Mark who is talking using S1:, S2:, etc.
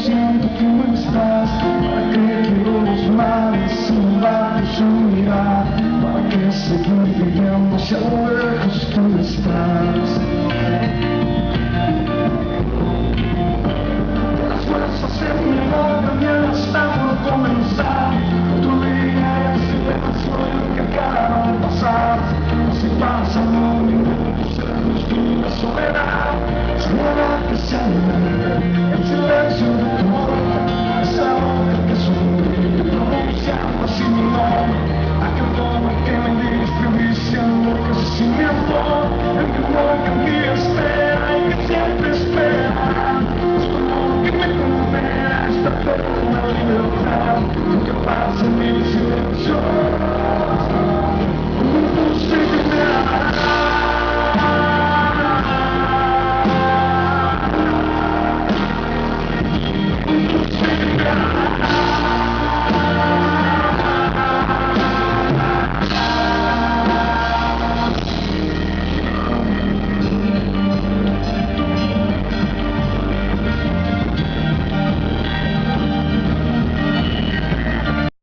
S1: siento que no estás. ¿Para qué quiero los males sin su mirar? ¿Para qué seguir viviendo si a lo lejos tú estás? De las fuerzas en mi boca me está por comenzar. Otro día es silencio lo que acaba de pasar. Si pasan los minutos en nuestra soledad, soledad que se anima, el silencio de tu boca, esa boca que sonríe pronunciando así mi nombre, aquel nombre que me diste diciendo que sin mi amor, el que no que me espera y que siempre espera, es tu amor que me condena esta pena.